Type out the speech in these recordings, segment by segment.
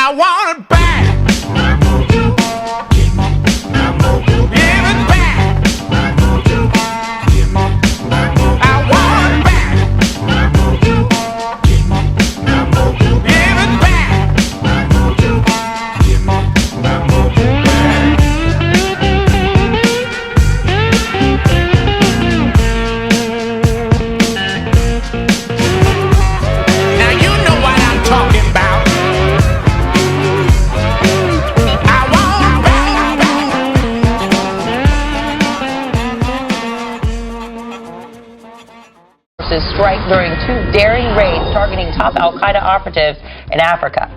I want it back. My Mojo. Give me my Mojo. Give it back. My Mojo. Give me my Mojo. I want it back. My Mojo. Give me my Mojo. Give it back. My Mojo. Give me my Mojo back. Now you know what I'm talking about. Strike during 2 daring raids targeting top al-Qaeda operatives in Africa.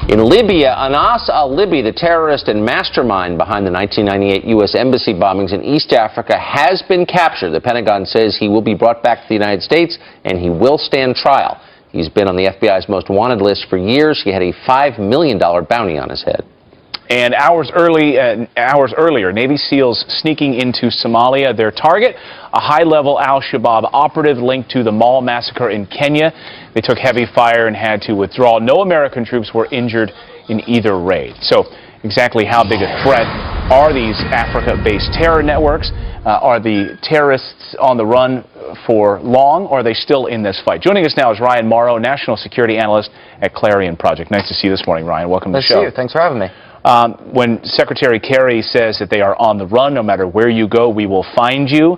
In Libya, Anas al-Libi, the terrorist and mastermind behind the 1998 U.S. embassy bombings in East Africa, has been captured. The Pentagon says he will be brought back to the United States and he will stand trial. He's been on the FBI's most wanted list for years. He had a $5 million bounty on his head. And hours earlier, Navy SEALs sneaking into Somalia. Their target, a high-level al-Shabaab operative linked to the mall massacre in Kenya. They took heavy fire and had to withdraw. No American troops were injured in either raid. So exactly how big a threat are these Africa-based terror networks? Are the terrorists on the run for long, or are they still in this fight? Joining us now is Ryan Mauro, National Security Analyst at Clarion Project. Nice to see you this morning, Ryan. Welcome to the show. Nice to see you. Thanks for having me. When Secretary Kerry says that they are on the run, no matter where you go, we will find you,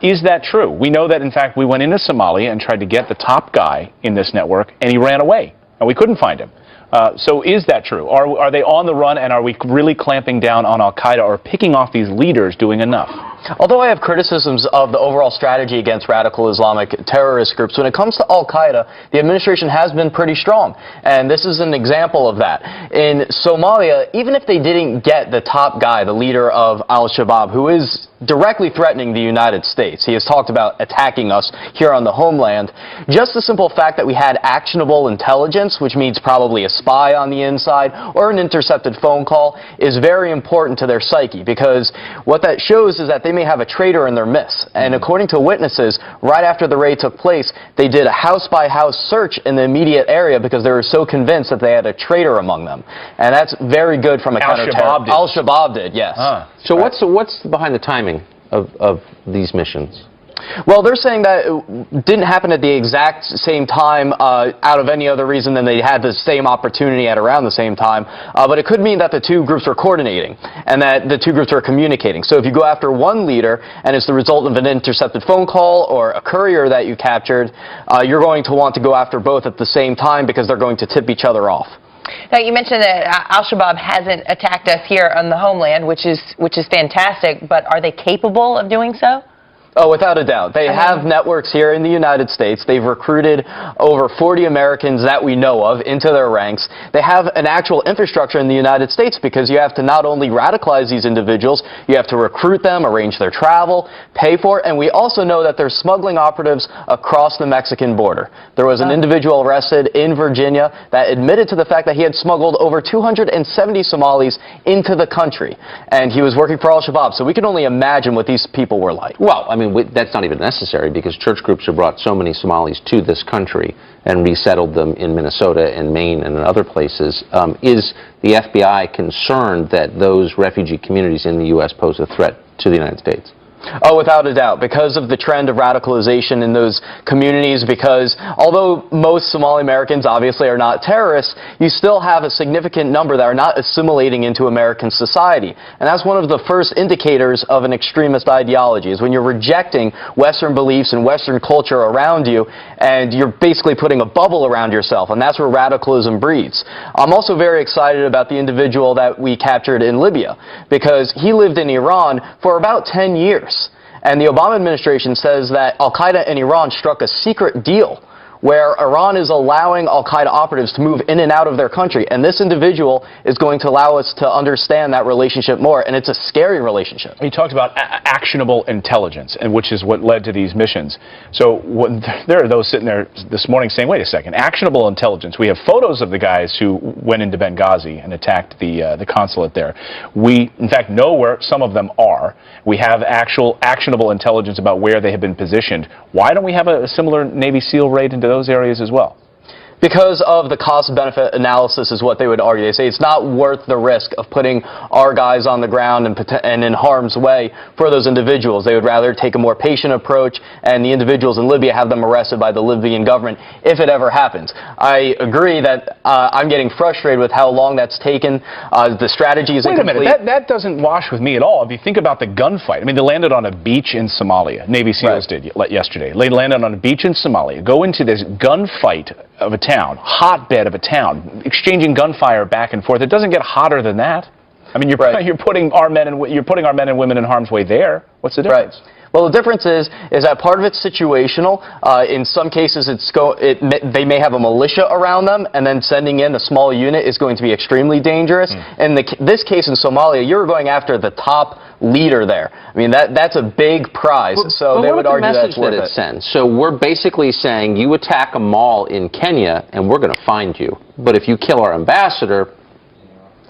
is that true? We know that, in fact, we went into Somalia and tried to get the top guy in this network, and he ran away, and we couldn't find him. So is that true? Are they on the run, and are we really clamping down on al-Qaeda or picking off these leaders doing enough? Although I have criticisms of the overall strategy against radical Islamic terrorist groups, when it comes to al-Qaeda, the administration has been pretty strong. And this is an example of that. In Somalia, even if they didn't get the top guy, the leader of al-Shabaab, who is directly threatening the United States, he has talked about attacking us here on the homeland, just the simple fact that we had actionable intelligence, which means probably a spy on the inside or an intercepted phone call, is very important to their psyche, because what that shows is that they may have a traitor in their midst. And according to witnesses, right after the raid took place, they did a house-by-house search in the immediate area because they were so convinced that they had a traitor among them. And that's very good from a counter-terror. Al-Shabaab did, yes. So what's behind the timing of these missions? Well, they're saying that it didn't happen at the exact same time out of any other reason than they had the same opportunity at around the same time. But it could mean that the two groups were coordinating and that the two groups were communicating. So if you go after one leader and it's the result of an intercepted phone call or a courier that you captured, you're going to want to go after both at the same time because they're going to tip each other off. Now, you mentioned that al-Shabaab hasn't attacked us here on the homeland, which is fantastic, but are they capable of doing so? Oh, without a doubt. They have networks here in the United States. They've recruited over 40 Americans that we know of into their ranks. They have an actual infrastructure in the United States because you have to not only radicalize these individuals, you have to recruit them, arrange their travel, pay for it, and we also know that they're smuggling operatives across the Mexican border. There was an individual arrested in Virginia that admitted to the fact that he had smuggled over 270 Somalis into the country, and he was working for al-Shabaab, so we can only imagine what these people were like. Well, I mean, that's not even necessary because church groups have brought so many Somalis to this country and resettled them in Minnesota and Maine and in other places. Is the FBI concerned that those refugee communities in the U.S. pose a threat to the United States? Oh, without a doubt, because of the trend of radicalization in those communities, because although most Somali Americans obviously are not terrorists, you still have a significant number that are not assimilating into American society. And that's one of the first indicators of an extremist ideology, is when you're rejecting Western beliefs and Western culture around you, and you're basically putting a bubble around yourself, and that's where radicalism breeds. I'm also very excited about the individual that we captured in Libya, because he lived in Iran for about 10 years. And the Obama administration says that al-Qaeda and Iran struck a secret deal where Iran is allowing al-Qaeda operatives to move in and out of their country. And this individual is going to allow us to understand that relationship more, and it's a scary relationship. He talked about actionable intelligence, and which is what led to these missions. So there are those sitting there this morning saying, wait a second, actionable intelligence. We have photos of the guys who went into Benghazi and attacked the consulate there. We, in fact, know where some of them are. We have actual actionable intelligence about where they have been positioned. Why don't we have a similar Navy SEAL raid into those areas as well? Because of the cost-benefit analysis is what they would argue. They say it's not worth the risk of putting our guys on the ground and in harm's way for those individuals. They would rather take a more patient approach, and the individuals in Libya have them arrested by the Libyan government if it ever happens. I agree that I'm getting frustrated with how long that's taken. The strategy is incomplete. Wait a minute, that doesn't wash with me at all. If you think about the gunfight, I mean, they landed on a beach in Somalia. Navy SEALs did yesterday. They landed on a beach in Somalia, go into this gunfight of a town, hotbed of a town, exchanging gunfire back and forth. It doesn't get hotter than that. I mean, you're putting our men and women in harm's way there. What's the difference? Right. Well, the difference is that part of it's situational. In some cases, they may have a militia around them, and then sending in a small unit is going to be extremely dangerous. In this case in Somalia, you're going after the top leader there. I mean, that's a big prize. So they would argue that's worth it. Sends? So we're basically saying you attack a mall in Kenya, and we're going to find you. But if you kill our ambassador,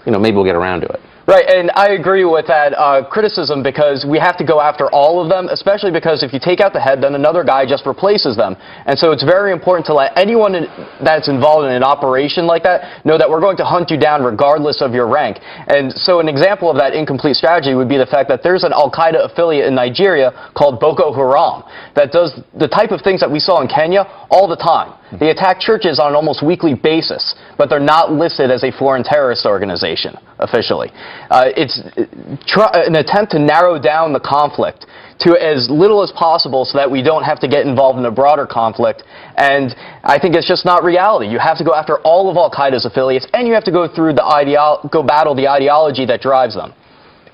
maybe we'll get around to it. Right, and I agree with that criticism, because we have to go after all of them, especially because if you take out the head, then another guy just replaces them. And so it's very important to let anyone that's involved in an operation like that know that we're going to hunt you down regardless of your rank. And so an example of that incomplete strategy would be the fact that there's an Al-Qaeda affiliate in Nigeria called Boko Haram that does the type of things that we saw in Kenya all the time. They attack churches on an almost weekly basis, but they're not listed as a foreign terrorist organization officially. It's an attempt to narrow down the conflict to as little as possible so that we don't have to get involved in a broader conflict. And I think it's just not reality. You have to go after all of Al-Qaeda's affiliates, and you have to go through go battle the ideology that drives them.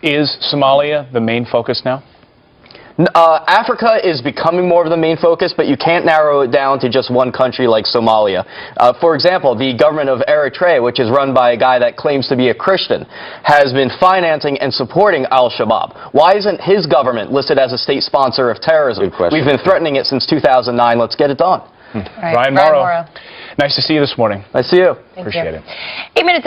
Is Somalia the main focus now? Africa is becoming more of the main focus, but you can't narrow it down to just one country like Somalia. For example, the government of Eritrea, which is run by a guy that claims to be a Christian, has been financing and supporting Al-Shabaab. Why isn't his government listed as a state sponsor of terrorism? Good question. We've been threatening it since 2009. Let's get it done. Right. Ryan Mauro, nice to see you this morning. Nice to see you. Thank Appreciate you. it. 8 minutes